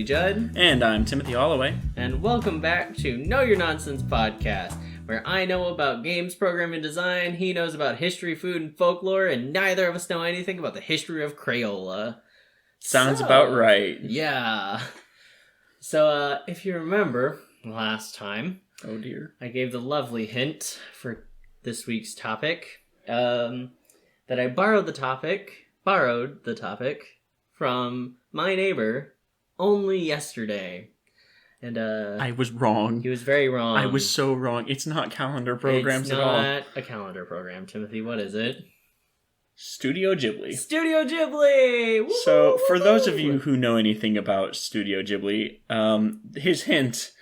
Riley Judd. And I'm Timothy Holloway. And welcome back to Know Your Nonsense Podcast, where I know about games, programming, design, he knows about history, food, and folklore, and neither of us know anything about the history of Crayola. Sounds about right. Yeah. So, if you remember last time... Oh dear. I gave the lovely hint for this week's topic, that I borrowed the topic from My Neighbor only yesterday. And I was wrong. He was very wrong. I was so wrong. It's not calendar programs at all. It's not a calendar program, Timothy. What is it? Studio Ghibli. Studio Ghibli! Woo-hoo, so, for woo-hoo. those of you who know anything about Studio Ghibli, his hint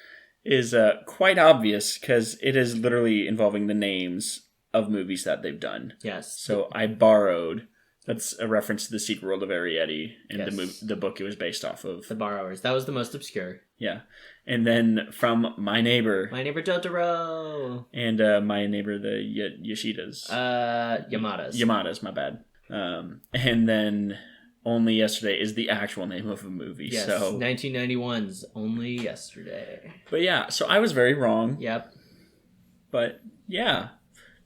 is quite obvious because it is literally involving the names of movies that they've done. Yes. So I borrowed. That's a reference to the Secret World of Arrietty and Yes. the book it was based off of. The Borrowers. That was the most obscure. Yeah. And then from My Neighbor. My Neighbor Totoro. And My Neighbor the Yoshidas. Yamadas. Yamadas, my bad. And then Only Yesterday is the actual name of a movie. Yes, so 1991's Only Yesterday. But yeah, so I was very wrong. Yep. But yeah,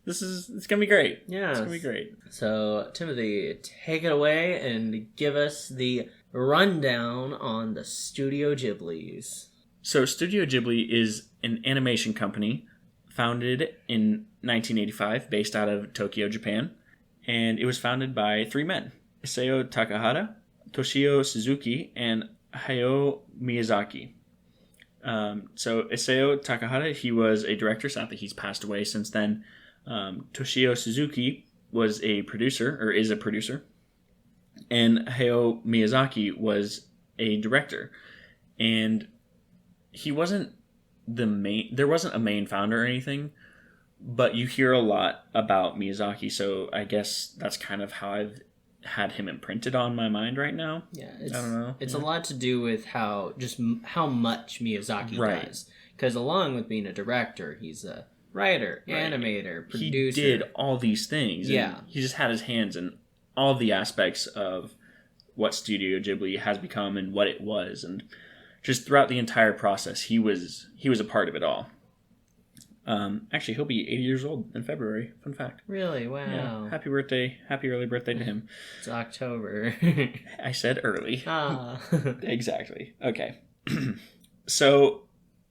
it's gonna be great. Yeah, it's gonna be great. So Timothy, take it away and give us the rundown on the Studio Ghiblis. So Studio Ghibli is an animation company founded in 1985, based out of Tokyo, Japan, and it was founded by three men: Isao Takahata, Toshio Suzuki, and Hayao Miyazaki. So Isao Takahata, he was a director. It's not that he's passed away since then. Toshio Suzuki was a producer, or is a producer. And Hayao Miyazaki was a director. And he wasn't there wasn't a main founder or anything, but you hear a lot about Miyazaki, so I guess that's kind of how I've had him imprinted on my mind right now. Yeah, I don't know. It's a lot to do with how much Miyazaki does. Because along with being a director, he's a writer, animator, producer. He did all these things. Yeah. He just had his hands in all the aspects of what Studio Ghibli has become and what it was. And just throughout the entire process, he was a part of it all. Actually, he'll be 80 years old in February. Fun fact. Really? Wow. Yeah. Happy birthday. Happy early birthday to him. It's October. I said early. Ah. Exactly. Okay. So,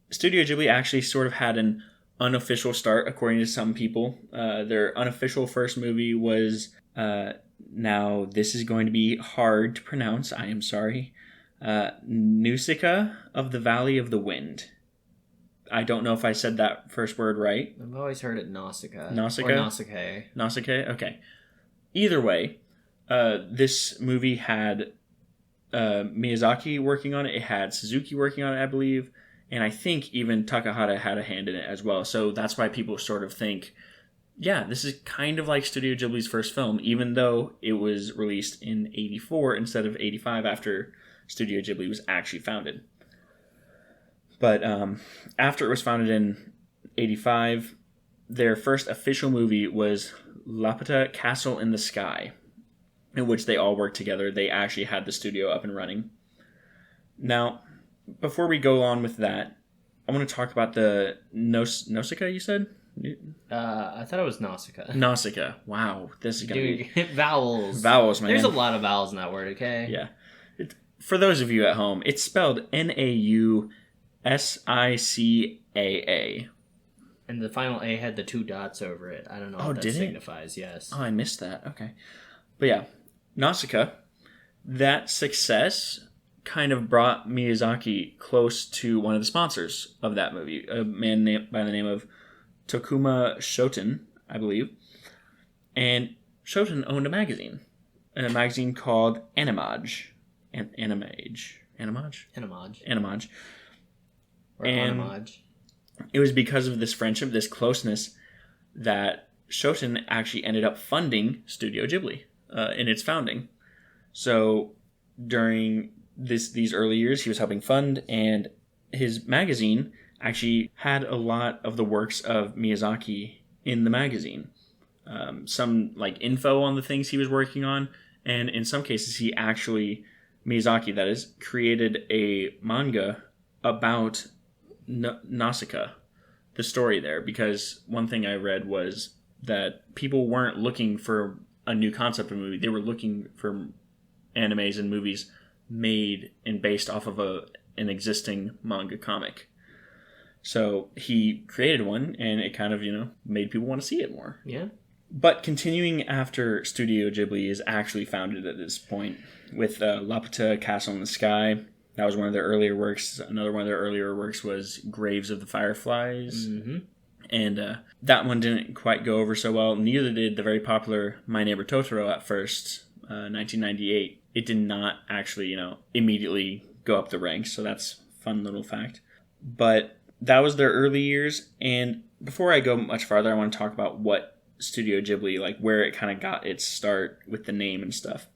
Studio Ghibli actually sort of had an unofficial start, according to some people. Their unofficial first movie was, now this is going to be hard to pronounce, I am sorry, Nausicaa of the Valley of the Wind. I don't know if I said that first word right. I've always heard it Nausicaa. Nausicaa? Or Nausicaa. Nausicaa? Okay. Either way, this movie had Miyazaki working on it. It had Suzuki working on it, I believe. And I think even Takahata had a hand in it as well. So that's why people sort of think, yeah, this is kind of like Studio Ghibli's first film, even though it was released in 84 instead of 85 after Studio Ghibli was actually founded. But after it was founded in 85, their first official movie was Laputa Castle in the Sky, in which they all worked together. They actually had the studio up and running. Now, before we go on with that, I want to talk about the Nausicaa, you said? I thought it was Nausicaa. Nausicaa. Wow. This is going to be... Vowels. Vowels, man. There's a lot of vowels in that word, okay? Yeah. For those of you at home, it's spelled Nausicaa. And the final A had the two dots over it. I don't know what that signifies, yes. Oh, I missed that. Okay. But yeah, Nausicaa, that success kind of brought Miyazaki close to one of the sponsors of that movie, a man by the name of Tokuma Shoten, I believe. And Shoten owned a magazine called Animage. Animage. Or and Animage. It was because of this friendship, this closeness, that Shoten actually ended up funding Studio Ghibli in its founding. So during these early years, he was helping fund, and his magazine actually had a lot of the works of Miyazaki in the magazine. Some like info on the things he was working on, and in some cases he actually Miyazaki, that is, created a manga about Nausicaa, the story there, because one thing I read was that people weren't looking for a new concept of movie. They were looking for animes and movies made and based off of an existing manga comic. So he created one, and it kind of, made people want to see it more. Yeah. But continuing after Studio Ghibli is actually founded at this point with Laputa, Castle in the Sky. That was one of their earlier works. Another one of their earlier works was Graves of the Fireflies. Mm-hmm. And that one didn't quite go over so well. Neither did the very popular My Neighbor Totoro at first, 1998. It did not actually, immediately go up the ranks. So that's a fun little fact. But that was their early years. And before I go much farther, I want to talk about what Studio Ghibli, like where it kind of got its start with the name and stuff.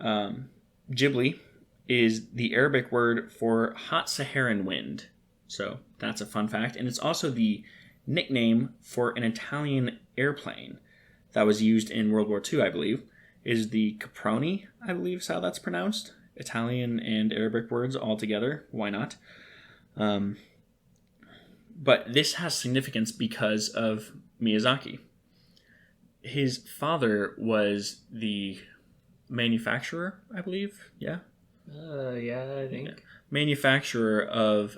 Ghibli is the Arabic word for hot Saharan wind. So that's a fun fact. And it's also the nickname for an Italian airplane that was used in World War II, I believe. Is the Caproni, I believe is how that's pronounced. Italian and Arabic words all together. Why not? But this has significance because of Miyazaki. His father was the manufacturer, I believe. Yeah? Yeah, I think. Yeah. Manufacturer of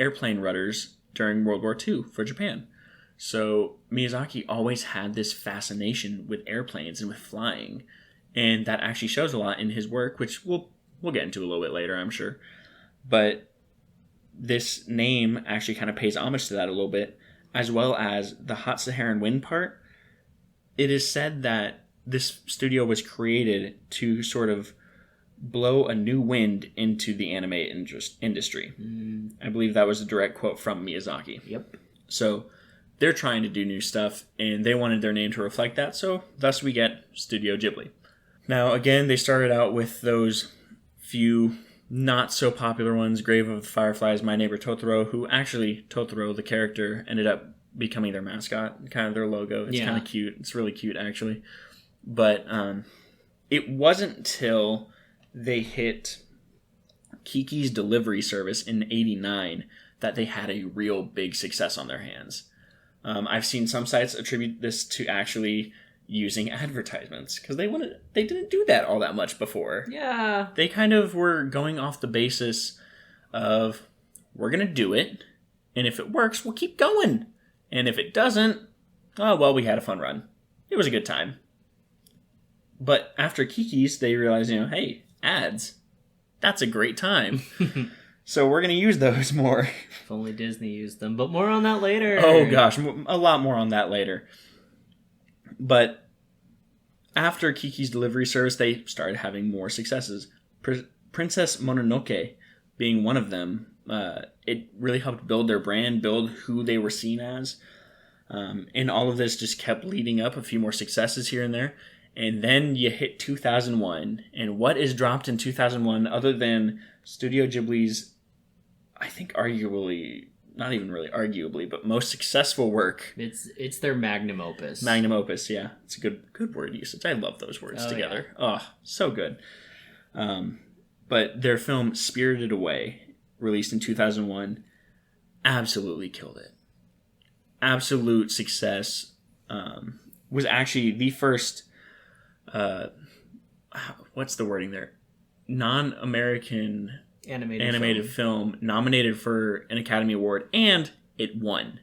airplane rudders during World War II for Japan. So Miyazaki always had this fascination with airplanes and with flying. And that actually shows a lot in his work, which we'll get into a little bit later, I'm sure. But this name actually kind of pays homage to that a little bit, as well as the hot Saharan wind part. It is said that this studio was created to sort of blow a new wind into the anime industry. I believe that was a direct quote from Miyazaki. Yep. So they're trying to do new stuff, and they wanted their name to reflect that, so thus we get Studio Ghibli. Now, again, they started out with those few not so popular ones, Grave of the Fireflies, My Neighbor Totoro, who actually, Totoro, the character, ended up becoming their mascot, kind of their logo. It's kind of cute. It's really cute, actually. But it wasn't until they hit Kiki's Delivery Service in '89 that they had a real big success on their hands. I've seen some sites attribute this to actually using advertisements, because they didn't do that all that much before. Yeah. They kind of were going off the basis of, we're going to do it, and if it works, we'll keep going. And if it doesn't, oh, well, we had a fun run. It was a good time. But after Kiki's, they realized, hey, ads, that's a great time. So we're going to use those more. If only Disney used them, but more on that later. Oh, gosh, a lot more on that later. But after Kiki's Delivery Service, they started having more successes. Princess Mononoke being one of them. It really helped build their brand, build who they were seen as. And all of this just kept leading up, a few more successes here and there. And then you hit 2001. And what is dropped in 2001 other than Studio Ghibli's, I think arguably, not even really arguably, but most successful work. It's their magnum opus. Magnum opus, yeah. It's a good word usage. I love those words together. Yeah. Oh, so good. But their film Spirited Away, released in 2001, absolutely killed it. Absolute success. Was actually the first, what's the wording there? Non-American animated film nominated for an Academy Award, and it won.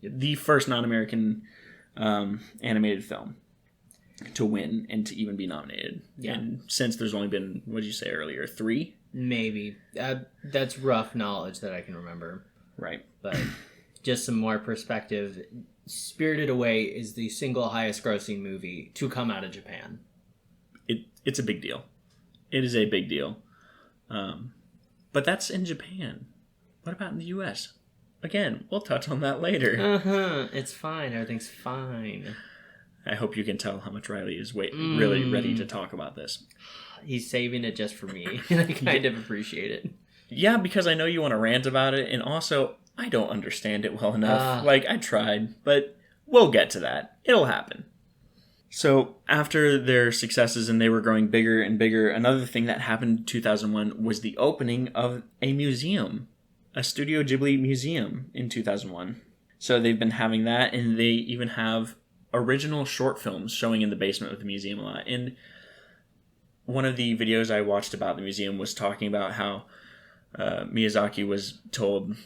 Yep. The first non-American animated film to win and to even be nominated. Yeah. And since there's only been, what did you say earlier, 3? Maybe. That's rough knowledge that I can remember. Right. But just some more perspective. Spirited Away is the single highest grossing movie to come out of Japan. It's a big deal. It is a big deal. But that's in Japan. What about in the U.S.? Again, we'll touch on that later. It's fine. Everything's fine. I hope you can tell how much Riley is really ready to talk about this. He's saving it just for me. And I kind of appreciate it. Yeah, because I know you want to rant about it, and also, I don't understand it well enough. I tried, but we'll get to that. It'll happen. So after their successes and they were growing bigger and bigger, another thing that happened in 2001 was the opening of a museum, a Studio Ghibli museum in 2001. So they've been having that, and they even have original short films showing in the basement of the museum a lot. And one of the videos I watched about the museum was talking about how Miyazaki was told,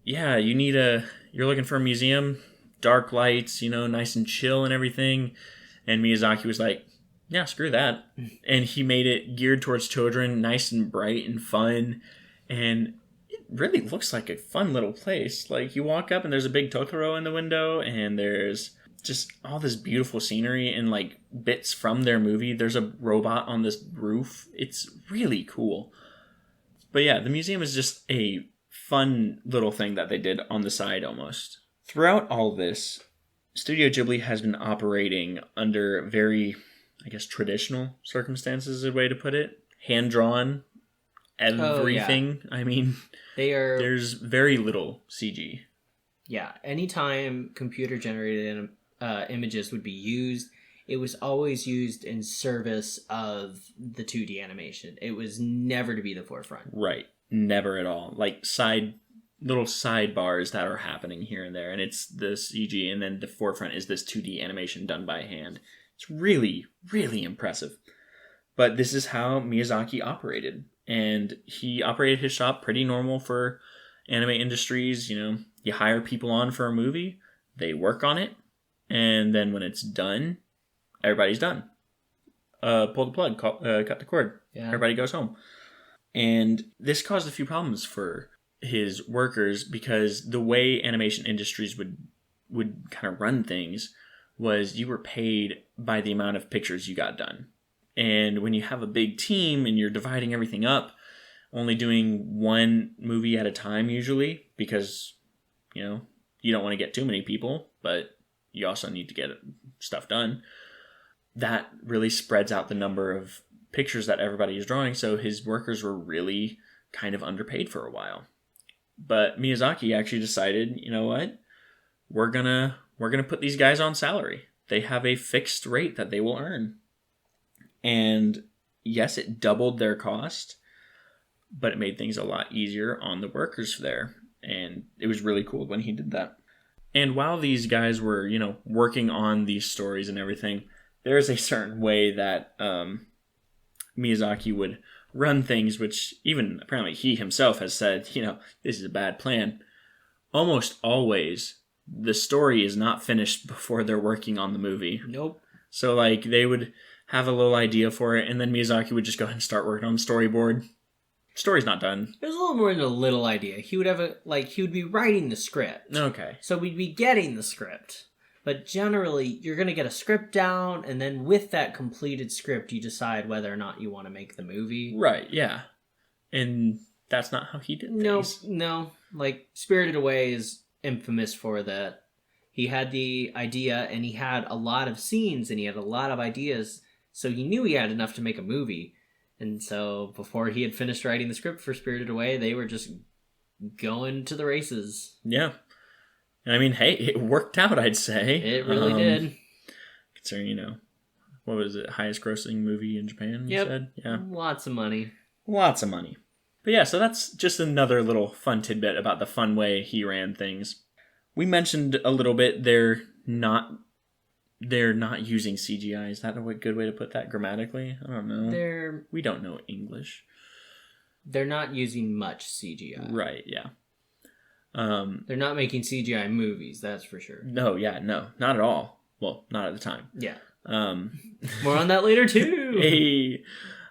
yeah, you're looking for a museum, dark lights, nice and chill and everything. And Miyazaki was like, yeah, screw that. And he made it geared towards children, nice and bright and fun. And it really looks like a fun little place. Like, you walk up and there's a big Totoro in the window, and there's just all this beautiful scenery and, like, bits from their movie. There's a robot on this roof. It's really cool. But yeah, the museum is just a fun little thing that they did on the side almost. Throughout all this, Studio Ghibli has been operating under very, I guess, traditional circumstances is a way to put it. Hand-drawn, everything. Oh, yeah. I mean, there's very little CG. Yeah, anytime computer-generated images would be used, it was always used in service of the 2D animation. It was never to be the forefront. Right, never at all. Like, little sidebars that are happening here and there, and it's the CG, and then the forefront is this 2D animation done by hand. It's really, really impressive. But this is how Miyazaki operated, and he operated his shop pretty normal for anime industries. You hire people on for a movie, they work on it, and then when it's done, everybody's done. Pull the plug, cut the cord. Yeah. Everybody goes home. And this caused a few problems for his workers, because the way animation industries would kind of run things was you were paid by the amount of pictures you got done. And when you have a big team and you're dividing everything up, only doing one movie at a time usually, because you don't want to get too many people, but you also need to get stuff done. That really spreads out the number of pictures that everybody is drawing, so his workers were really kind of underpaid for a while. But Miyazaki actually decided, you know what? We're gonna put these guys on salary. They have a fixed rate that they will earn. And yes, it doubled their cost, but it made things a lot easier on the workers there. And it was really cool when he did that. And while these guys were, working on these stories and everything, there is a certain way that Miyazaki would run things, which even apparently he himself has said, this is a bad plan. Almost always, the story is not finished before they're working on the movie. Nope. So, like, they would have a little idea for it, and then Miyazaki would just go ahead and start working on the storyboard. Story's not done. It was a little more than a little idea. He would be writing the script. Okay. So we'd be getting the script. But generally, you're going to get a script down, and then with that completed script, you decide whether or not you want to make the movie. Right, yeah. And that's not how he did things. No. Like, Spirited Away is infamous for that. He had the idea, and he had a lot of scenes, and he had a lot of ideas, so he knew he had enough to make a movie. And so, before he had finished writing the script for Spirited Away, they were just going to the races. Yeah. I mean, hey, it worked out, I'd say. It really did. Considering, what was it, highest grossing movie in Japan, you said? Yeah. Lots of money. Lots of money. But yeah, so that's just another little fun tidbit about the fun way he ran things. We mentioned a little bit they're not using CGI. Is that a good way to put that grammatically? I don't know. We don't know English. They're not using much CGI. Right, yeah. They're not making CGI movies, that's for sure. No, not at all. Well, not at the time. Yeah. More on that later too.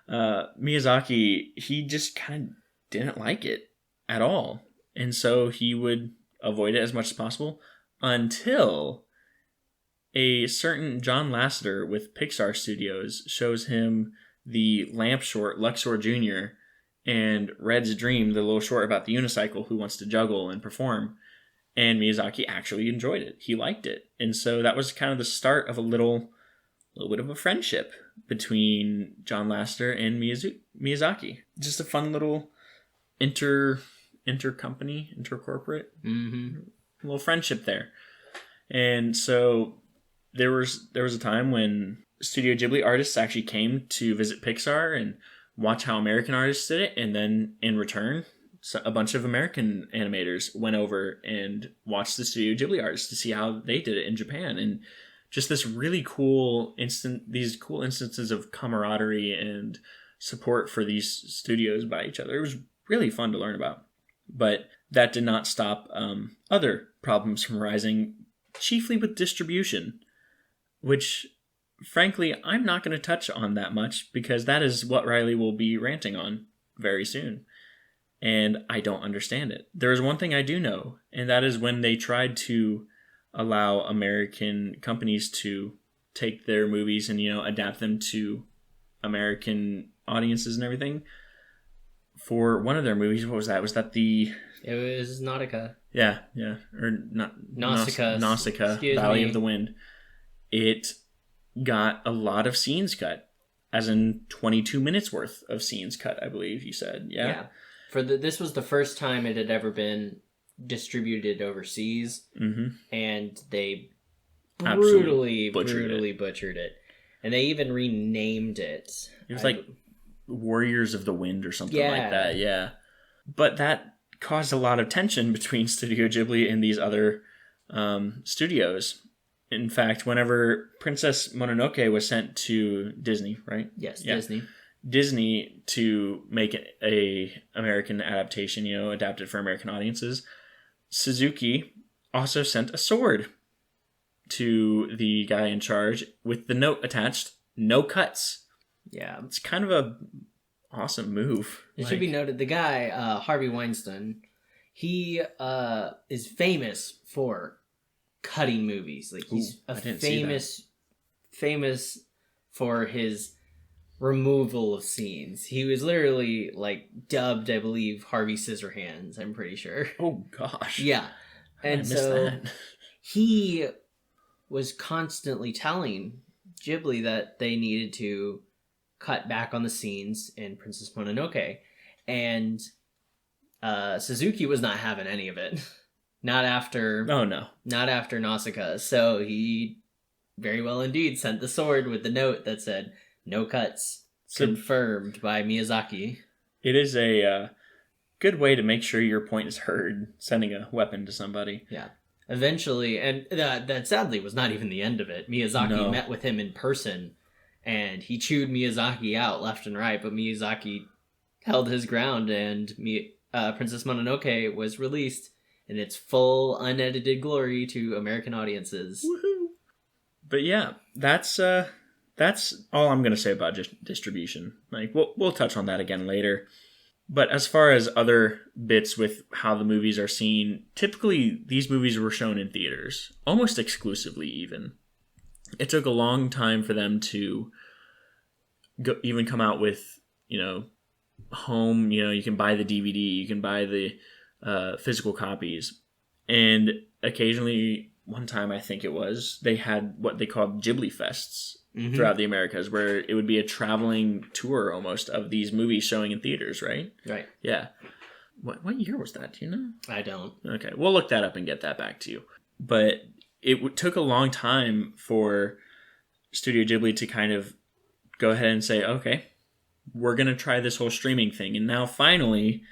Miyazaki, he just kind of didn't like it at all, and so he would avoid it as much as possible until a certain John Lasseter with Pixar Studios shows him the Lamp short Luxor Jr. and Red's Dream, the little short about the unicycle who wants to juggle and perform. And Miyazaki actually enjoyed it. He liked it. And so that was kind of the start of a little bit of a friendship between John Lasseter and Miyazaki. Just a fun little intercorporate, little friendship there. And so there was a time when Studio Ghibli artists actually came to visit Pixar and watch how American artists did it, and then in return, a bunch of American animators went over and watched the Studio Ghibli artists to see how they did it in Japan, and just this really cool these cool instances of camaraderie and support for these studios by each other. It was really fun to learn about, but that did not stop other problems from rising, chiefly with distribution, which frankly I'm not going to touch on that much because that is what Riley will be ranting on very soon. And I don't understand it. There is one thing I do know, and that is when they tried to allow American companies to take their movies and, adapt them to American audiences and everything. For one of their movies, what was that? Was that the... It was Nautica. Yeah. Or not... Nausicaa, Valley of the Wind. It got a lot of scenes cut, as in 22 minutes worth of scenes cut, I believe you said. Yeah. This was the first time it had ever been distributed overseas, and they brutally butchered it. And they even renamed it. It was like Warriors of the Wind or something like that, yeah. But that caused a lot of tension between Studio Ghibli and these other studios. In fact, whenever Princess Mononoke was sent to Disney, right? Yes, yeah. Disney to make a American adaptation, adapted for American audiences, Suzuki also sent a sword to the guy in charge with the note attached, no cuts. Yeah. It's kind of a awesome move. It should be noted, the guy, Harvey Weinstein, he is famous for cutting movies. Like, he's famous for his removal of scenes. He was literally dubbed, I believe, Harvey Scissorhands, I'm pretty sure. Oh gosh. Yeah. And so he was constantly telling Ghibli that they needed to cut back on the scenes in Princess Mononoke, and Suzuki was not having any of it. Not after Nausicaa. So he very well indeed sent the sword with the note that said no cuts, confirmed by Miyazaki. It is a good way to make sure your point is heard, sending a weapon to somebody. Yeah. Eventually, and that sadly was not even the end of it. Miyazaki met with him in person, and he chewed Miyazaki out left and right, but Miyazaki held his ground, and Princess Mononoke was released in its full, unedited glory to American audiences. Woohoo! But yeah, that's all I'm going to say about distribution. We'll touch on that again later. But as far as other bits with how the movies are seen, typically these movies were shown in theaters, almost exclusively even. It took a long time for them to even come out with, home, you can buy the DVD, you can buy the physical copies. And occasionally, one time I think it was, they had what they called Ghibli Fests throughout the Americas, where it would be a traveling tour almost of these movies showing in theaters, right? Right. Yeah. What year was that? Do you know? I don't. Okay, we'll look that up and get that back to you. But it took a long time for Studio Ghibli to kind of go ahead and say, okay, we're going to try this whole streaming thing. And now finally,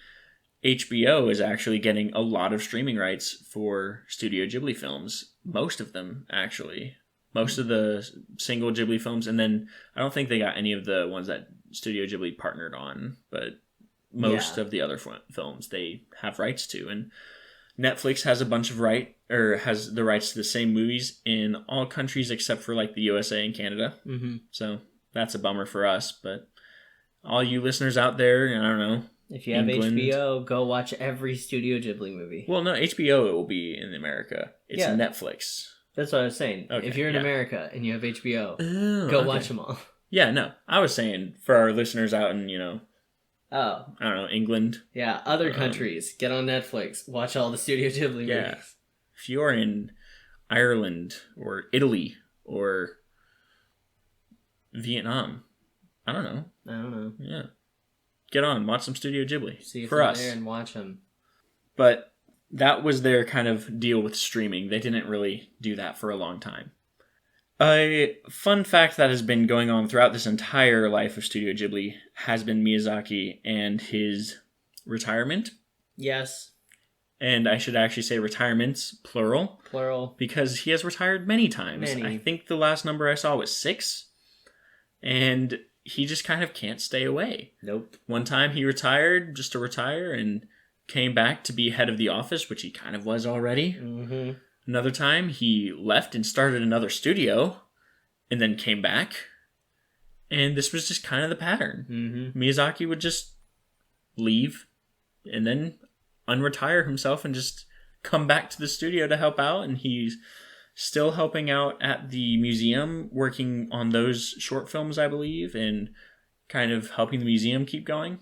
HBO is actually getting a lot of streaming rights for Studio Ghibli films. Most of them, actually. Most of the single Ghibli films. And then I don't think they got any of the ones that Studio Ghibli partnered on. But most of the other films they have rights to. And Netflix has a bunch of has the rights to the same movies in all countries except for the USA and Canada. Mm-hmm. So that's a bummer for us. But all you listeners out there, I don't know. If you have HBO, go watch every Studio Ghibli movie. Well, no, HBO it will be in America. It's Netflix. That's what I was saying. Okay, if you're in America and you have HBO, go watch them all. Yeah, no. I was saying for our listeners out in, I don't know, England. Yeah, other countries. Get on Netflix. Watch all the Studio Ghibli movies. If you're in Ireland or Italy or Vietnam, I don't know. Yeah. Get on, watch some Studio Ghibli. See if for they're us. there and watch them. But that was their kind of deal with streaming. They didn't really do that for a long time. A fun fact that has been going on throughout this entire life of Studio Ghibli has been Miyazaki and his retirement. Yes. And I should actually say retirements, plural. Plural. Because he has retired many times. I think the last number I saw was 6. And he just kind of can't stay away. Nope. One time he retired just to retire and came back to be head of the office, which he kind of was already. Mm-hmm. Another time he left and started another studio and then came back. And this was just kind of the pattern. Mm-hmm. Miyazaki would just leave and then unretire himself and just come back to the studio to help out. And he's still helping out at the museum, working on those short films, I believe, and kind of helping the museum keep going.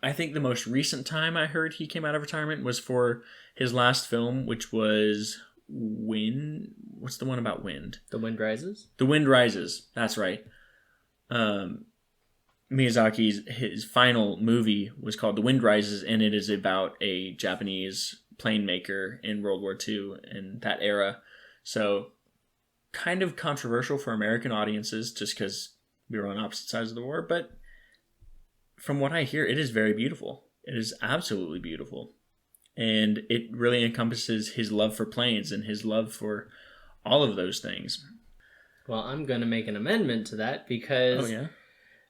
I think the most recent time I heard he came out of retirement was for his last film, which was Wind. What's the one about wind? The Wind Rises? The Wind Rises. That's right. Miyazaki's his final movie was called The Wind Rises, and it is about a Japanese plane maker in World War II in that era. So kind of controversial for American audiences just because we were on opposite sides of the war. But from what I hear, it is very beautiful. It is absolutely beautiful. And it really encompasses his love for planes and his love for all of those things. Well, I'm going to make an amendment to that because... Oh, yeah?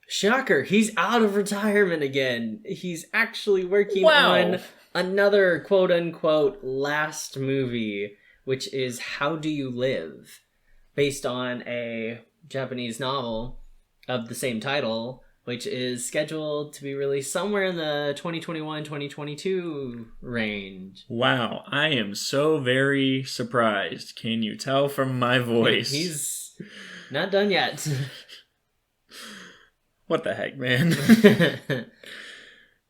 Shocker, he's out of retirement again. He's actually working on another quote-unquote last movie, which is How Do You Live? Based on a Japanese novel of the same title, which is scheduled to be released somewhere in the 2021-2022 range. Wow, I am so very surprised. Can you tell from my voice? He's not done yet. What the heck, man?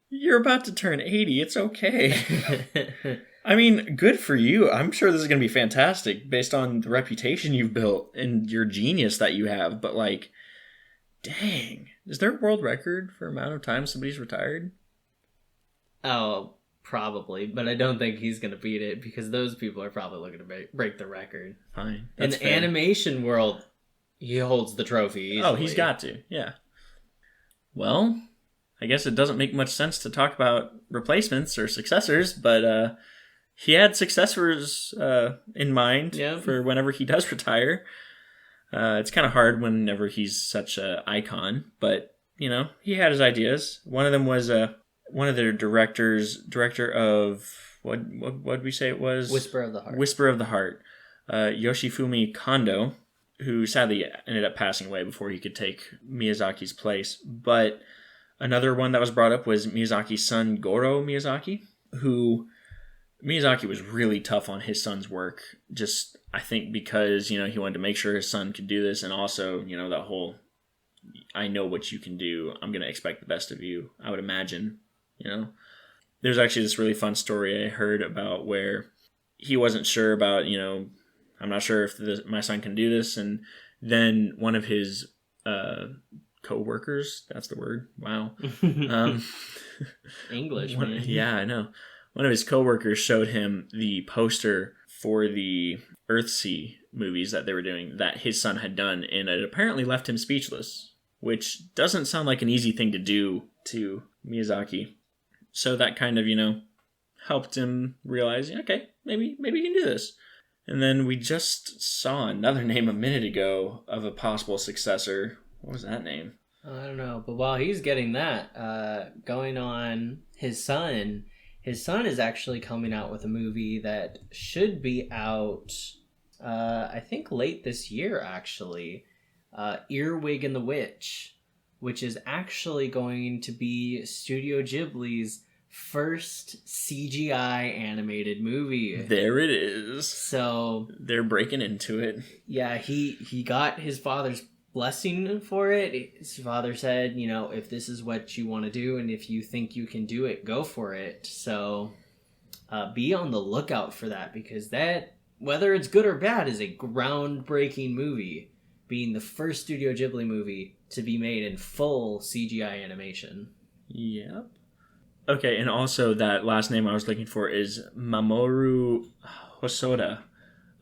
You're about to turn 80. It's okay. I mean, good for you. I'm sure this is going to be fantastic based on the reputation you've built and your genius that you have. But, like, dang. Is there a world record for amount of time somebody's retired? Oh, probably. But I don't think he's going to beat it because those people are probably looking to break the record. Fine. In the animation world, he holds the trophy easily. Oh, he's got to. Yeah. Well, I guess it doesn't make much sense to talk about replacements or successors, but he had successors in mind for whenever he does retire. It's kind of hard whenever he's such an icon, but, you know, he had his ideas. One of them was one of their director of, what did we say it was? Whisper of the Heart. Whisper of the Heart. Yoshifumi Kondo, who sadly ended up passing away before he could take Miyazaki's place. But another one that was brought up was Miyazaki's son, Goro Miyazaki, who Miyazaki was really tough on his son's work. Just, I think because, you know, he wanted to make sure his son could do this. And also, you know, that whole, I know what you can do. I'm going to expect the best of you, I would imagine, you know. There's actually this really fun story I heard about where he wasn't sure about, you know, I'm not sure if my son can do this. And then one of his co-workers, that's the word. Wow. English, man. Yeah, I know. One of his co-workers showed him the poster for the Earthsea movies that they were doing that his son had done. And it apparently left him speechless, which doesn't sound like an easy thing to do to Miyazaki. So that kind of, you know, helped him realize, okay, maybe he can do this. And then we just saw another name a minute ago of a possible successor. What was that name? I don't know. But while he's getting that going on, his son is actually coming out with a movie that should be out, I think, late this year, actually. Earwig and the Witch, which is actually going to be Studio Ghibli's first CGI animated movie. There it is. So they're breaking into it. Yeah, he got his father's blessing for it. His father said, you know, if this is what you want to do and if you think you can do it, go for it. So be on the lookout for that, because that, whether it's good or bad, is a groundbreaking movie, being the first Studio Ghibli movie to be made in full CGI animation. Yep. Okay, and also that last name I was looking for is Mamoru Hosoda.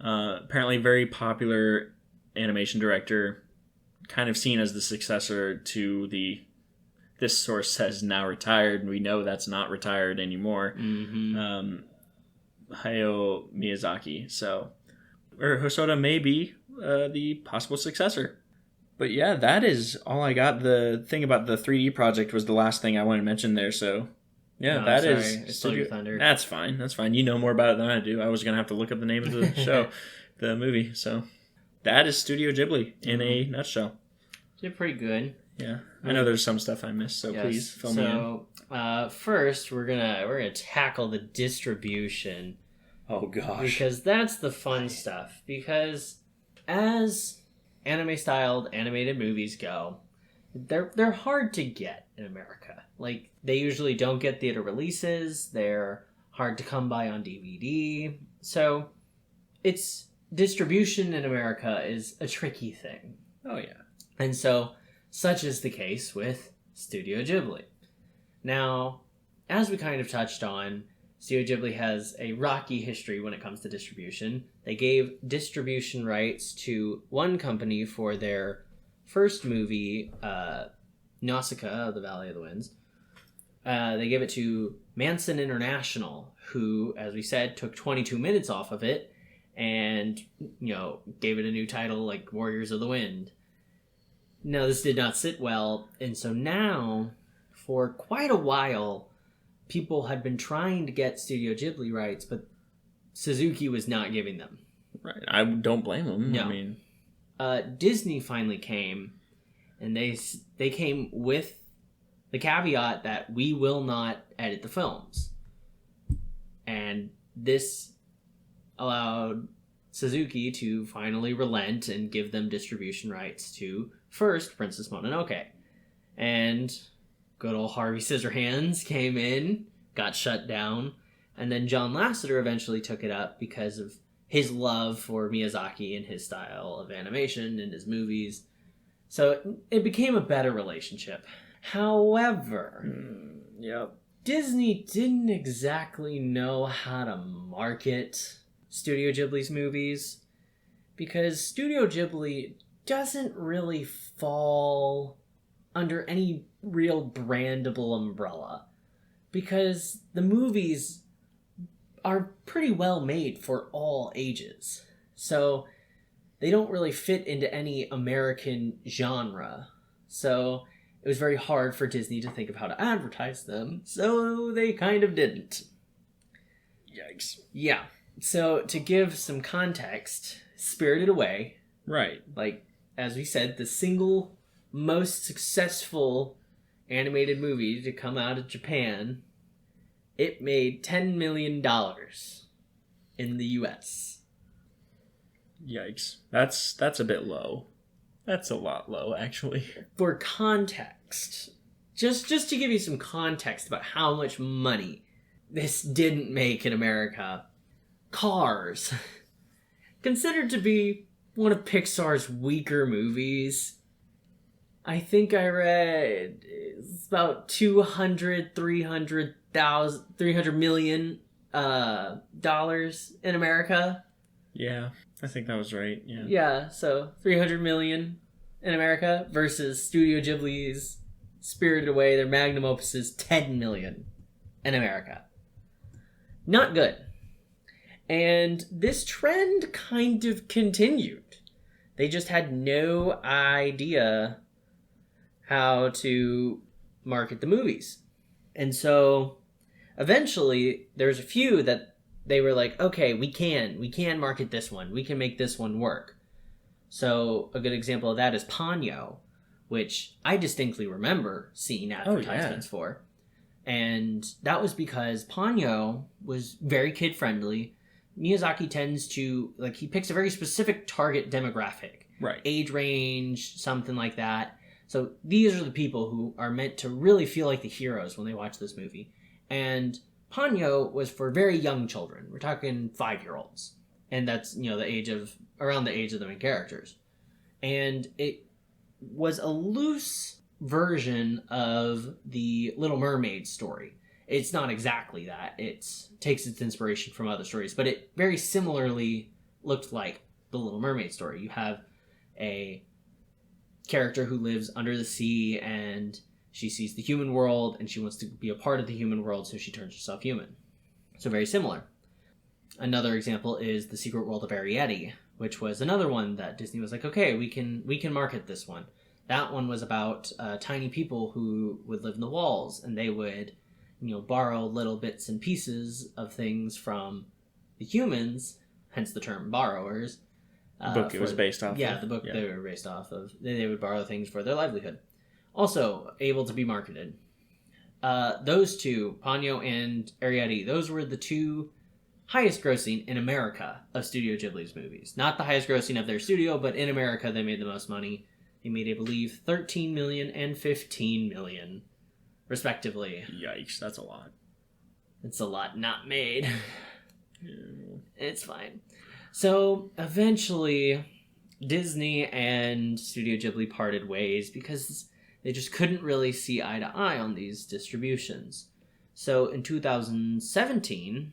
Apparently very popular animation director, kind of seen as the successor to this source says now retired, and we know that's not retired anymore. Mm-hmm. Hayao Miyazaki. So, or Hosoda may be the possible successor. But yeah, that is all I got. The thing about the 3D project was the last thing I wanted to mention there. So, yeah, No, that sorry. is. I stole your thunder. That's fine. That's fine. You know more about it than I do. I was gonna have to look up the name of the show, the movie. So, that is Studio Ghibli in a nutshell. They're pretty good. Yeah, I know there's some stuff I missed, so please fill me in. First we're gonna tackle the distribution. Oh gosh, because that's the fun stuff. Because as anime-styled animated movies go, they're hard to get in America. Like, they usually don't get theater releases. They're hard to come by on DVD. So, its distribution in America is a tricky thing. Oh yeah, and so such is the case with Studio Ghibli. Now, as we kind of touched on, Studio Ghibli has a rocky history when it comes to distribution. They gave distribution rights to one company for their first movie, Nausicaa of the Valley of the Winds. They gave it to Manson International, who, as we said, took 22 minutes off of it and, gave it a new title like Warriors of the Wind. No, this did not sit well, and so now, for quite a while, people had been trying to get Studio Ghibli rights, but Suzuki was not giving them. Right. I don't blame them. No. I mean, Disney finally came, and they came with the caveat that we will not edit the films. And this allowed Suzuki to finally relent and give them distribution rights to, first, Princess Mononoke. And good old Harvey Scissorhands came in, got shut down, and then John Lasseter eventually took it up because of his love for Miyazaki and his style of animation and his movies. So it became a better relationship. However, Disney didn't exactly know how to market Studio Ghibli's movies, because Studio Ghibli doesn't really fall under any real brandable umbrella, because the movies are pretty well made for all ages. So they don't really fit into any American genre. So it was very hard for Disney to think of how to advertise them, so they kind of didn't. Yikes. Yeah. So to give some context, Spirited Away, right, like, as we said, the single most successful animated movie to come out of Japan, it made $10 million in the US. Yikes. That's a bit low. That's a lot low, actually. For context, just to give you some context about how much money this didn't make in America, Cars, considered to be one of Pixar's weaker movies. I think I read it's about $300 million dollars in America. Yeah, I think that was right. Yeah. Yeah, so 300 million in America versus Studio Ghibli's Spirited Away, their magnum opus, is 10 million in America. Not good. And this trend kind of continued. They just had no idea how to market the movies. And so eventually there's a few that they were like, okay, we can market this one. We can make this one work. So a good example of that is Ponyo, which I distinctly remember seeing advertisements for. And that was because Ponyo was very kid-friendly. Miyazaki tends to, he picks a very specific target demographic. Right. Age range, something like that. So these are the people who are meant to really feel like the heroes when they watch this movie. And Ponyo was for very young children. We're talking 5-year-olds. And that's, around the age of the main characters. And it was a loose version of the Little Mermaid story. It's not exactly that. It takes its inspiration from other stories, but it very similarly looked like the Little Mermaid story. You have a character who lives under the sea, and she sees the human world and she wants to be a part of the human world, so she turns herself human. So very similar. Another example is The Secret World of Arrietty, which was another one that Disney was like, okay, we can market this one. That one was about tiny people who would live in the walls, and they would, borrow little bits and pieces of things from the humans, hence the term borrowers. The book it was based off of. Yeah, the book they were based off of. They would borrow things for their livelihood. Also able to be marketed. Those two, Ponyo and Arrietty, those were the two highest grossing in America of Studio Ghibli's movies. Not the highest grossing of their studio, but in America they made the most money. They made, I believe, $13 million and $15 million, respectively. Yikes, that's a lot. It's a lot not made. Yeah. It's fine. So, eventually, Disney and Studio Ghibli parted ways because they just couldn't really see eye to eye on these distributions. So, in 2017,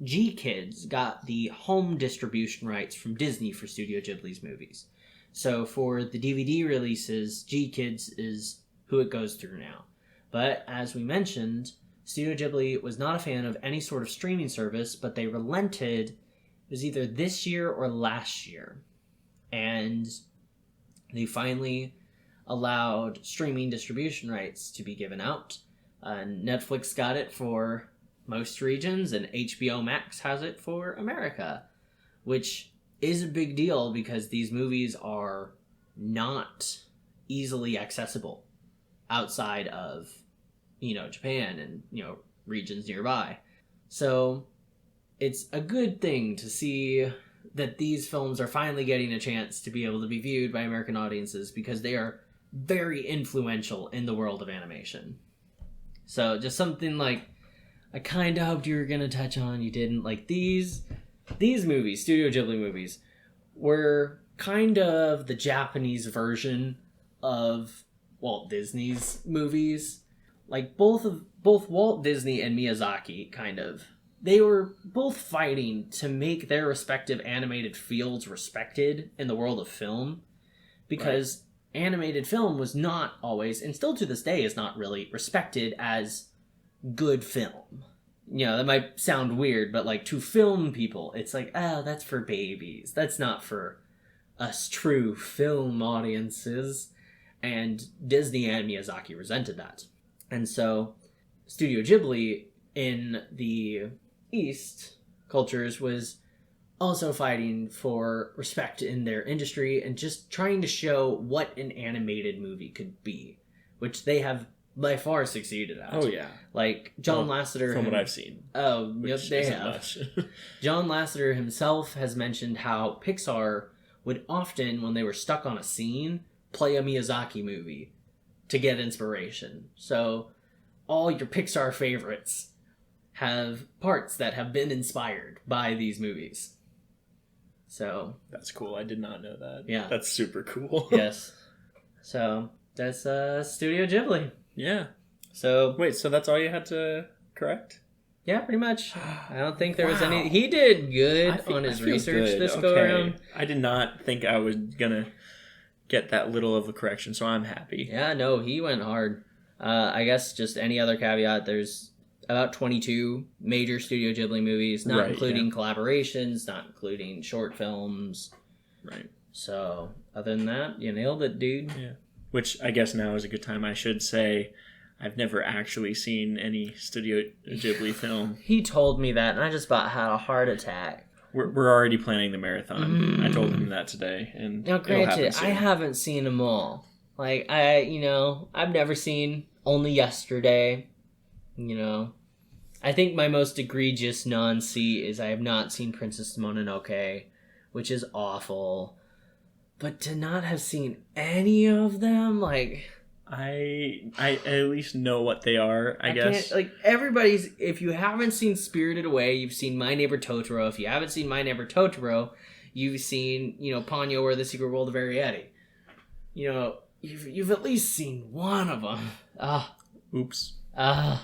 G-Kids got the home distribution rights from Disney for Studio Ghibli's movies. So, for the DVD releases, G-Kids is who it goes through now. But, as we mentioned, Studio Ghibli was not a fan of any sort of streaming service, but they relented. It was either this year or last year. And they finally allowed streaming distribution rights to be given out. Netflix got it for most regions, and HBO Max has it for America, which is a big deal because these movies are not easily accessible outside of, Japan and, regions nearby. So it's a good thing to see that these films are finally getting a chance to be able to be viewed by American audiences because they are very influential in the world of animation. So just something like I kind of hoped you were going to touch on, you didn't. Like these movies, Studio Ghibli movies, were kind of the Japanese version of Walt Disney's movies. Like both Walt Disney and Miyazaki, kind of, they were both fighting to make their respective animated fields respected in the world of film, because animated film was not always, and still to this day is not really, respected as good film. That might sound weird, but like to film people, it's like, oh, that's for babies. That's not for us true film audiences. And Disney and Miyazaki resented that. And so Studio Ghibli in the East cultures was also fighting for respect in their industry and just trying to show what an animated movie could be, which they have by far succeeded at. Oh, yeah. Like John Lasseter... From what I've seen. Oh, yep, they have. Much. John Lasseter himself has mentioned how Pixar would often, when they were stuck on a scene, play a Miyazaki movie to get inspiration. So all your Pixar favorites have parts that have been inspired by these movies. So that's cool. I did not know that. Yeah. That's super cool. Yes. So that's Studio Ghibli. Yeah. So wait, so that's all you had to correct? Yeah, pretty much. I don't think there was any... He did good on his research this go around. I did not think I was gonna get that little of a correction, so I'm happy. Yeah, no, he went hard. I guess just any other caveat, there's about 22 major Studio Ghibli movies, not including collaborations, not including short films. Right. So, other than that, you nailed it, dude. Yeah. Which I guess now is a good time I should say I've never actually seen any Studio Ghibli film. He told me that, and I just about had a heart attack. We're already planning the marathon. I told him that today, and now, granted, I haven't seen them all. Like I've never seen Only Yesterday. I think my most egregious non-see is I have not seen Princess Mononoke, which is awful. But to not have seen any of them, like... I at least know what they are, I guess. Like, everybody's... If you haven't seen Spirited Away, you've seen My Neighbor Totoro. If you haven't seen My Neighbor Totoro, you've seen, Ponyo or The Secret World of Arrietty. You've at least seen one of them. Oops. I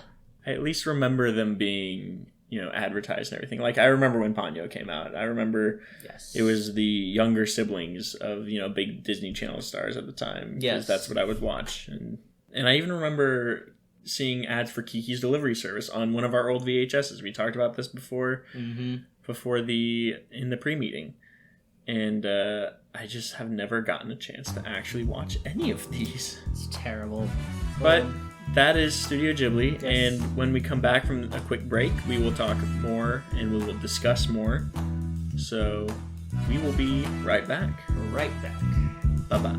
at least remember them being advertised and everything. Like, I remember when Ponyo came out. I remember it was the younger siblings of, big Disney Channel stars at the time. Yes. That's what I would watch. And I even remember seeing ads for Kiki's Delivery Service on one of our old VHSs. We talked about this before, in the pre-meeting. And I just have never gotten a chance to actually watch any of these. It's terrible. But that is Studio Ghibli, yes. And when we come back from a quick break, we will talk more and we will discuss more. So we will be right back. Right back. Bye-bye.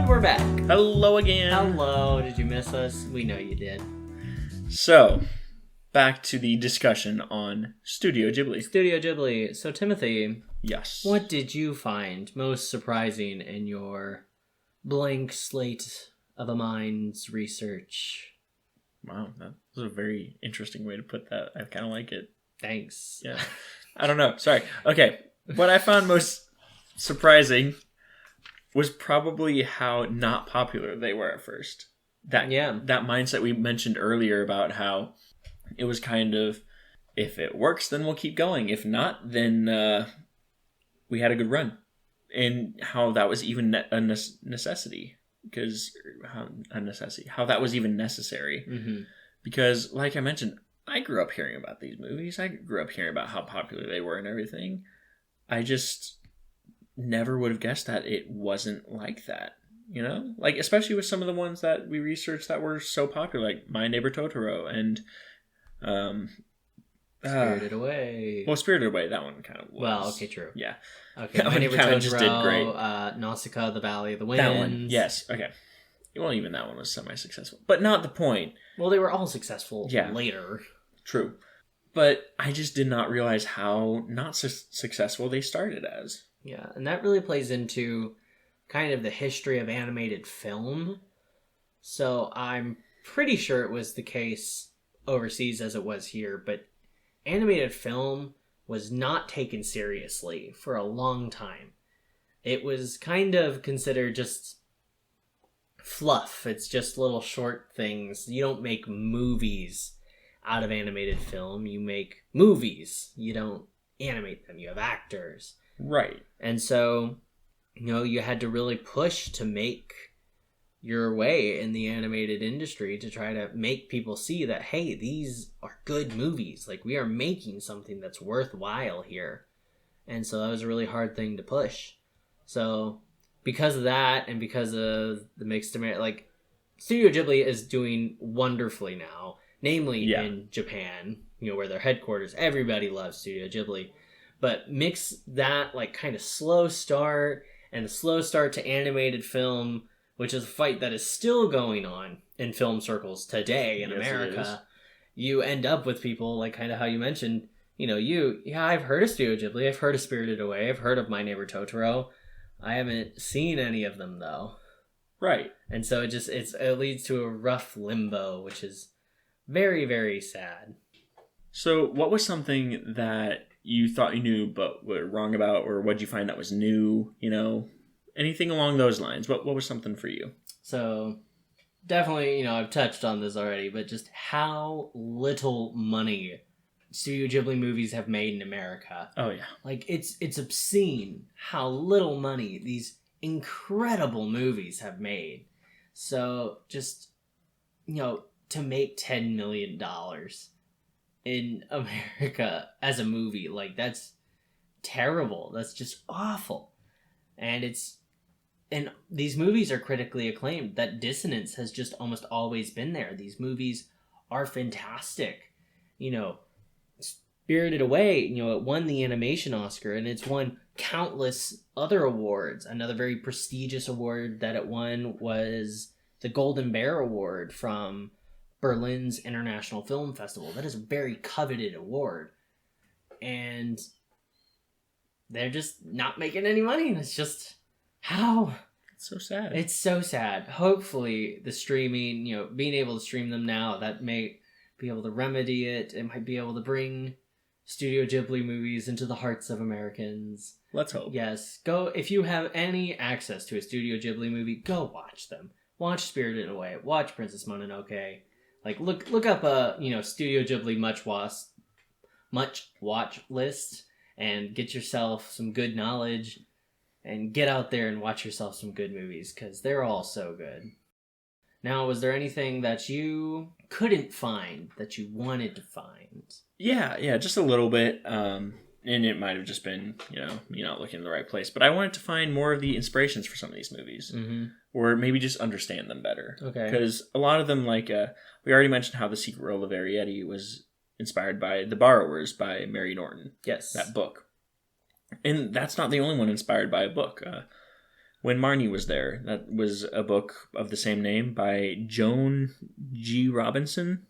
We're back. Hello again. Hello. Did you miss us? We know you did. So, back to the discussion on Studio Ghibli. Studio Ghibli. So, Timothy. Yes. What did you find most surprising in your blank slate of a mind's research? Wow, that was a very interesting way to put that. I kind of like it. Thanks. Yeah. I don't know. Sorry. Okay. What I found most surprising was probably how not popular they were at first. That mindset we mentioned earlier about how it was kind of, if it works, then we'll keep going. If not, then we had a good run. And how that was even a necessity. How that was even necessary. Mm-hmm. Because, like I mentioned, I grew up hearing about these movies. I grew up hearing about how popular they were and everything. I just never would have guessed that it wasn't like that, like, especially with some of the ones that we researched that were so popular, like My Neighbor Totoro and Spirited Away. Well, Spirited Away, that one kind of was. Well, okay, true. Yeah. Okay, My Neighbor Totoro just did great. Nausicaa, The Valley of the Winds. That one, yes. Okay. Well, even that one was semi-successful, but not the point. Well, they were all successful later. True. But I just did not realize how not successful they started as. Yeah, and that really plays into kind of the history of animated film. So I'm pretty sure it was the case overseas as it was here, but animated film was not taken seriously for a long time. It was kind of considered just fluff. It's just little short things. You don't make movies out of animated film. You make movies. You don't animate them. You have actors. Right. And so, you had to really push to make your way in the animated industry to try to make people see that, hey, these are good movies. Like, we are making something that's worthwhile here. And so that was a really hard thing to push. So because of that and because of the mixed America, like, Studio Ghibli is doing wonderfully now, namely in Japan, where their headquarters. Everybody loves Studio Ghibli. But mix that, like, kind of slow start and the slow start to animated film, which is a fight that is still going on in film circles today in America. You end up with people, like, kind of how you mentioned, I've heard of Studio Ghibli, I've heard of Spirited Away, I've heard of My Neighbor Totoro. I haven't seen any of them, though. Right. And so it leads to a rough limbo, which is very, very sad. So what was something that you thought you knew but were wrong about, or what did you find that was new, anything along those lines? What was something for you? So definitely, I've touched on this already, but just how little money Studio Ghibli movies have made in America. Oh yeah. Like, it's obscene how little money these incredible movies have made. So just, to make $10 million in America as a movie, like, that's terrible. That's just awful. And these movies are critically acclaimed. That dissonance has just almost always been there. These movies are fantastic. Spirited Away, it won the animation Oscar, and it's won countless other awards. Another very prestigious award that it won was the Golden Bear Award from Berlin's International Film Festival. That is a very coveted award. And they're just not making any money. And it's just, how? It's so sad. It's so sad. Hopefully the streaming, being able to stream them now, that may be able to remedy it. It might be able to bring Studio Ghibli movies into the hearts of Americans. Let's hope. Yes. Go, if you have any access to a Studio Ghibli movie, go watch them. Watch Spirited Away. Watch Princess Mononoke. Like, look up a, Studio Ghibli much watch list and get yourself some good knowledge and get out there and watch yourself some good movies, because they're all so good. Now, was there anything that you couldn't find that you wanted to find? Yeah, just a little bit. And it might have just been, me not looking in the right place. But I wanted to find more of the inspirations for some of these movies. Mm-hmm. Or maybe just understand them better. Okay. Because a lot of them, like, we already mentioned how The Secret World of Arrietty was inspired by The Borrowers by Mary Norton. Yes. That book. And that's not the only one inspired by a book. When Marnie Was There, that was a book of the same name by Joan G. Robinson.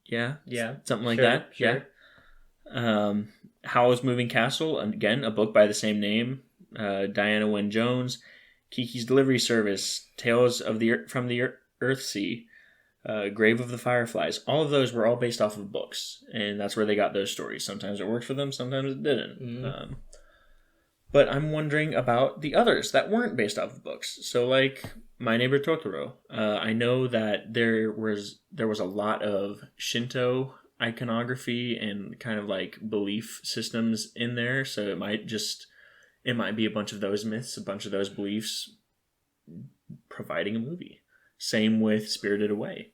Yeah? Yeah. Something like that. Sure. Yeah. Howl's Moving Castle, again, a book by the same name. Diana Wynne Jones. Kiki's Delivery Service. Tales of from the Earthsea. Grave of the Fireflies. All of those were all based off of books, and that's where they got those stories. Sometimes it worked for them, sometimes it didn't. Mm-hmm. But I'm wondering about the others that weren't based off of books. So, like My Neighbor Totoro. I know that there was a lot of Shinto iconography and kind of like belief systems in there. So it might be a bunch of those myths, a bunch of those beliefs providing a movie. Same with Spirited Away.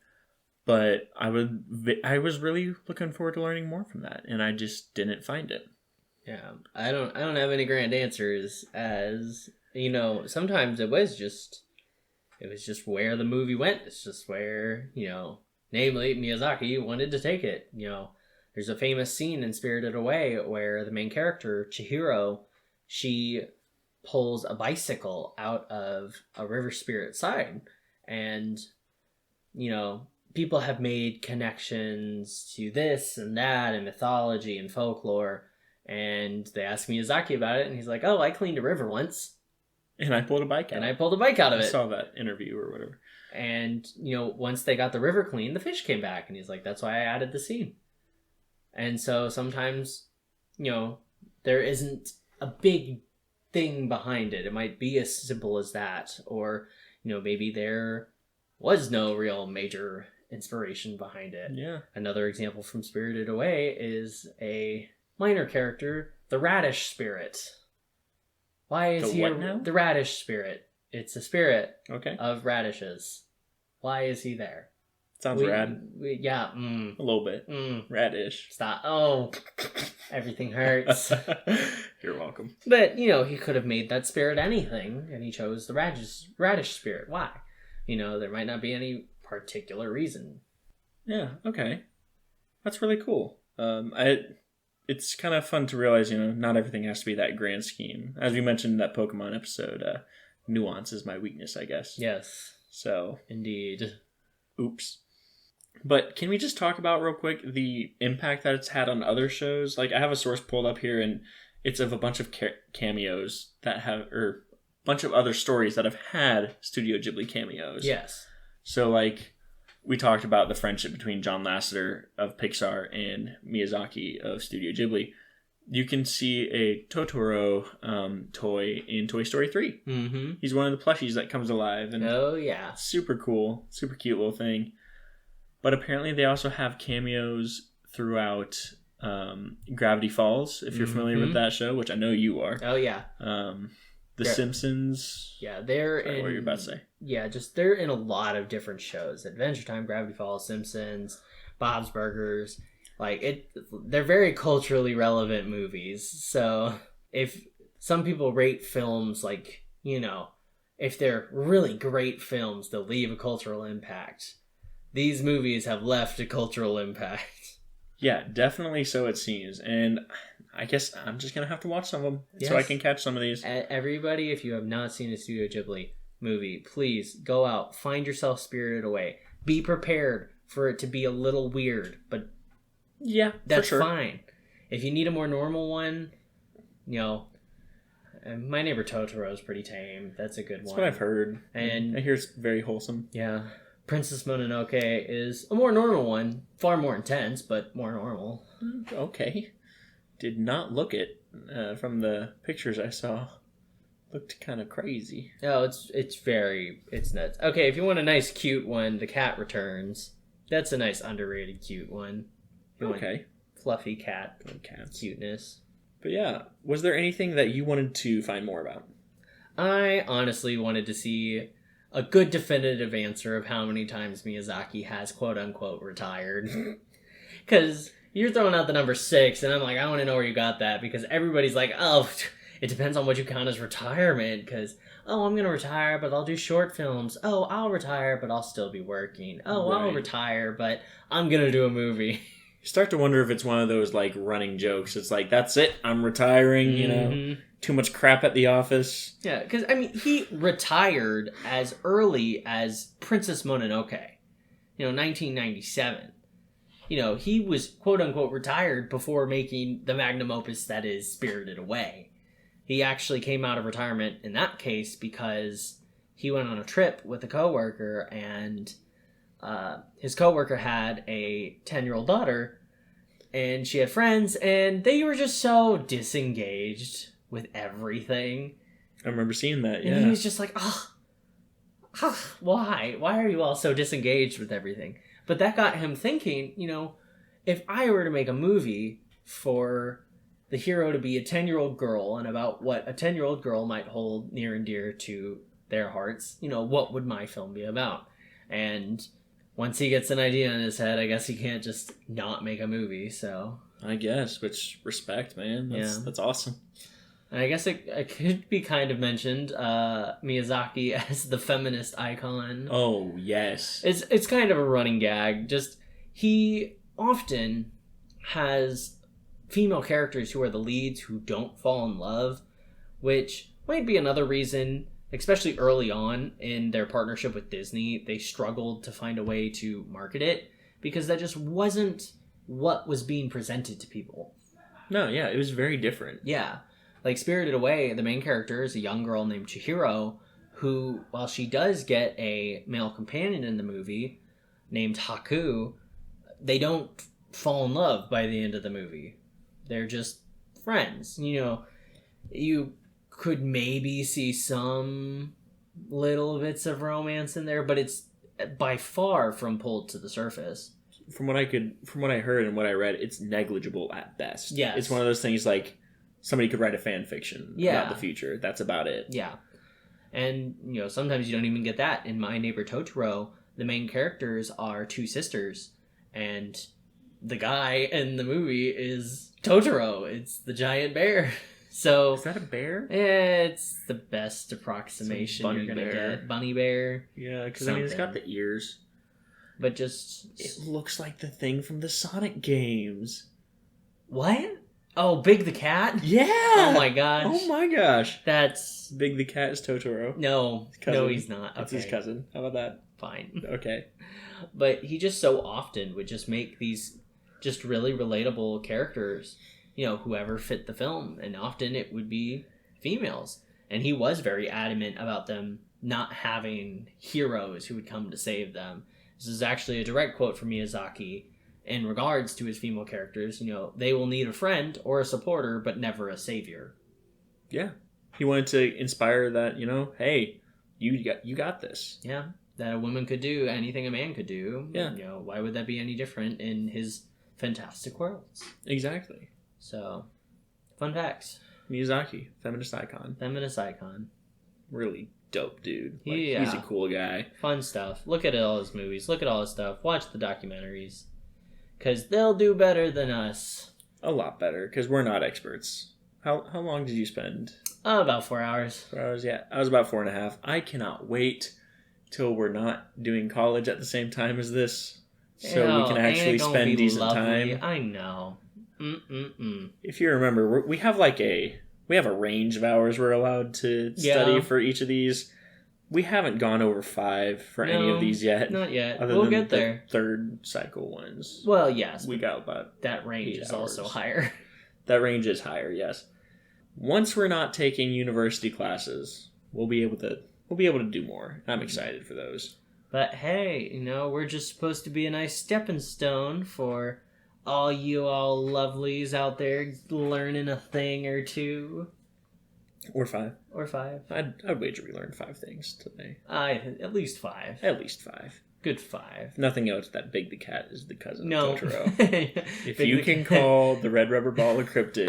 But I was really looking forward to learning more from that, and I just didn't find it. Yeah, I don't have any grand answers, as sometimes it was just where the movie went. It's just where, namely Miyazaki wanted to take it. There's a famous scene in Spirited Away where the main character, Chihiro, she pulls a bicycle out of a river spirit side, and people have made connections to this and that and mythology and folklore. And they asked Miyazaki about it, and he's like, "Oh, I cleaned a river once, and I pulled a bike out. And I pulled a bike out of it." I saw that interview or whatever. And once they got the river clean, the fish came back, and he's like, "That's why I added the scene." And so sometimes, there isn't a big thing behind it. It might be as simple as that, or maybe there was no real major inspiration behind it. Yeah. Another example from Spirited Away is a minor character, the radish spirit. Why is he what now? The radish spirit? It's a spirit of radishes. Why is he there? Sounds rad. Yeah. A little bit. Radish. Stop. Oh, everything hurts. You're welcome. But, he could have made that spirit anything, and he chose the radish spirit. Why? There might not be any particular reason. Yeah, okay. That's really cool. It's kind of fun to realize, not everything has to be that grand scheme. As we mentioned in that Pokemon episode, nuance is my weakness, I guess. Yes. So. Indeed. Oops. But can we just talk about real quick the impact that it's had on other shows? Like, I have a source pulled up here, and it's of a bunch of cameos that have, or a bunch of other stories that have had Studio Ghibli cameos. Yes. So, like, we talked about the friendship between John Lasseter of Pixar and Miyazaki of Studio Ghibli. You can see a Totoro toy in Toy Story 3. Mm-hmm. He's one of the plushies that comes alive. And oh, yeah. Super cool. Super cute little thing. But apparently they also have cameos throughout Gravity Falls, if you're familiar with that show, which I know you are. Oh, yeah. The Simpsons. Yeah, they're in... What were you about to say? Yeah, they're in a lot of different shows. Adventure Time, Gravity Falls, Simpsons, Bob's Burgers. They're very culturally relevant movies. So if some people rate films if they're really great films, they'll leave a cultural impact. These movies have left a cultural impact. Yeah, definitely so it seems. And I guess I'm just going to have to watch some of them so I can catch some of these. Everybody, if you have not seen a Studio Ghibli movie, please go out, find yourself Spirited Away. Be prepared for it to be a little weird, but yeah, that's for sure. fine. If you need a more normal one, And My Neighbor Totoro is pretty tame. That's a good one. That's what I've heard. And I hear it's very wholesome. Yeah. Princess Mononoke is a more normal one. Far more intense, but more normal. Okay. Did not look it from the pictures I saw. Looked kind of crazy. Oh, it's nuts. Okay, if you want a nice cute one, The Cat Returns. That's a nice underrated cute one. Okay. Fluffy cat Cats. cuteness. But yeah, was there anything that you wanted to find more about? I honestly wanted to see a good definitive answer of how many times Miyazaki has quote-unquote retired. Because you're throwing out the number 6, and I'm like, I want to know where you got that, because everybody's like, oh, it depends on what you count as retirement, because, oh, I'm going to retire, but I'll do short films. Oh, I'll retire, but I'll still be working. Oh, right. I'll retire, but I'm going to do a movie. You start to wonder if it's one of those, like, running jokes. It's like, that's it, I'm retiring, you know? Too much crap at the office. Yeah, because, I mean, he retired as early as Princess Mononoke, 1997. He was, quote-unquote, retired before making the magnum opus that is Spirited Away. He actually came out of retirement in that case because he went on a trip with a coworker, and his coworker had a 10-year-old daughter, and she had friends, and they were just so disengaged with everything. I remember seeing that, yeah. And he was just like, why? Why are you all so disengaged with everything? But that got him thinking, if I were to make a movie for the hero to be a 10-year-old girl and about what a 10-year-old girl might hold near and dear to their hearts, what would my film be about? And once he gets an idea in his head, I guess he can't just not make a movie, so... I guess, which, respect, man. That's awesome. And I guess it could be kind of mentioned, Miyazaki as the feminist icon. Oh, yes. It's kind of a running gag. Just, he often has female characters who are the leads who don't fall in love, which might be another reason, especially early on in their partnership with Disney, they struggled to find a way to market it, because that just wasn't what was being presented to people. No, yeah, it was very different. Yeah. Like Spirited Away, the main character is a young girl named Chihiro, who, while she does get a male companion in the movie named Haku, they don't fall in love by the end of the movie. They're just friends. You could maybe see some little bits of romance in there, but it's by far from pulled to the surface. From what I heard and what I read, it's negligible at best. Yes. It's one of those things like somebody could write a fan fiction about the future. That's about it. Yeah. And, sometimes you don't even get that. In My Neighbor Totoro, the main characters are two sisters, and the guy in the movie is Totoro. It's the giant bear. So is that a bear? It's the best approximation you're going to get. Bunny bear. Yeah, because it's got the ears. But just... It looks like the thing from the Sonic games. What? Oh, Big the Cat? Yeah! Oh my gosh. Oh my gosh. That's... Big the Cat is Totoro. No, he's not. That's his cousin. How about that? Fine. Okay. But he just so often would just make these just really relatable characters, whoever fit the film. And often it would be females. And he was very adamant about them not having heroes who would come to save them. This is actually a direct quote from Miyazaki in regards to his female characters. They will need a friend or a supporter, but never a savior. Yeah. He wanted to inspire that, hey, you got this. Yeah. That a woman could do anything a man could do. Yeah. Why would that be any different in his fantastic worlds? Exactly. So, fun facts. Miyazaki, feminist icon. Feminist icon. Really dope dude. Yeah. He's a cool guy. Fun stuff. Look at all his movies. Look at all his stuff. Watch the documentaries. Because they'll do better than us. A lot better, because we're not experts. How long did you spend? About 4 hours. 4 hours, yeah. I was about 4.5. I cannot wait till we're not doing college at the same time as this. So we can actually spend decent time. I know. If you remember, we have a range of hours we're allowed to study for each of these. We haven't gone over 5 for any of these yet. Not yet. We'll get there. The third cycle ones. Well, yes. We got about that range is also higher. That range is higher, yes. once we're not taking university classes, we'll be able to do more. I'm excited for those. But hey, we're just supposed to be a nice stepping stone for all you all lovelies out there learning a thing or two. Or 5. Or 5. I'd wager we learned 5 things today. At least 5. At least 5. Good 5. Nothing else that Big the Cat is the cousin of Totoro. If you can call the red rubber ball a cryptid,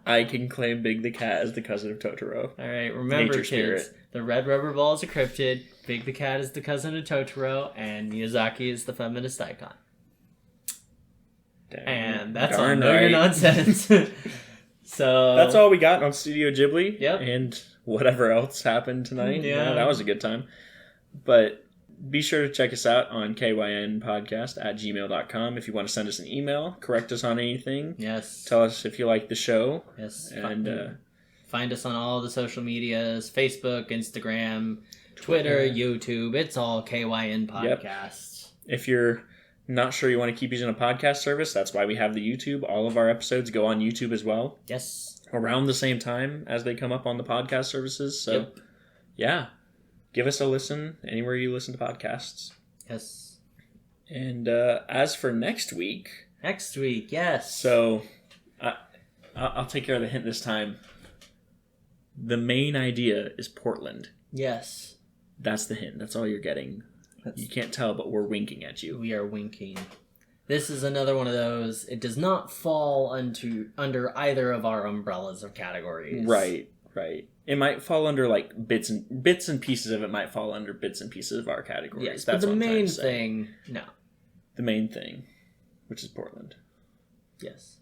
I can claim Big the Cat as the cousin of Totoro. All right, remember, Nature kids, spirit. The red rubber ball is a cryptid, Big the Cat is the cousin of Totoro, and Miyazaki is the feminist icon. And that's all your nonsense. So that's all we got on Studio Ghibli. Yep. And whatever else happened tonight. Yeah. That was a good time. But be sure to check us out on kynpodcast@gmail.com if you want to send us an email, correct us on anything. Yes. Tell us if you like the show. Yes. And find us on all the social medias, Facebook, Instagram, Twitter, YouTube. It's all KYN Podcast. Yep. If you're not sure you want to keep using a podcast service, that's why we have the YouTube. All of our episodes go on YouTube as well. Yes. Around the same time as they come up on the podcast services. So, yep. Yeah. Give us a listen anywhere you listen to podcasts. Yes. And as for next week... yes. So, I'll take care of the hint this time. The main idea is Portland. Yes. That's the hint. That's all you're getting. You can't tell, but we're winking at you. We are winking. This is another one of those. It does not fall under either of our umbrellas of categories. Right. It might fall under like bits and pieces of it might fall under bits and pieces of our categories. Yes, that's but the what I'm main trying to say. thing, no. The main thing, which is Portland. Yes.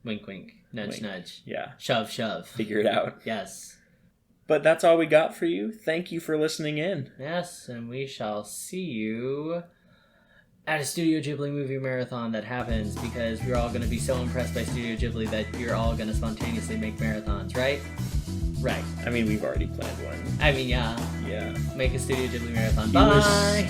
Wink, wink. Nudge, Wink. nudge. Yeah. Shove, shove. Figure it out. Yes. But that's all we got for you. Thank you for listening in. Yes, and we shall see you at a Studio Ghibli movie marathon that happens because we're all going to be so impressed by Studio Ghibli that you're all going to spontaneously make marathons, right? Right. I mean, we've already planned one. I mean, yeah. Yeah. Make a Studio Ghibli marathon. Bye!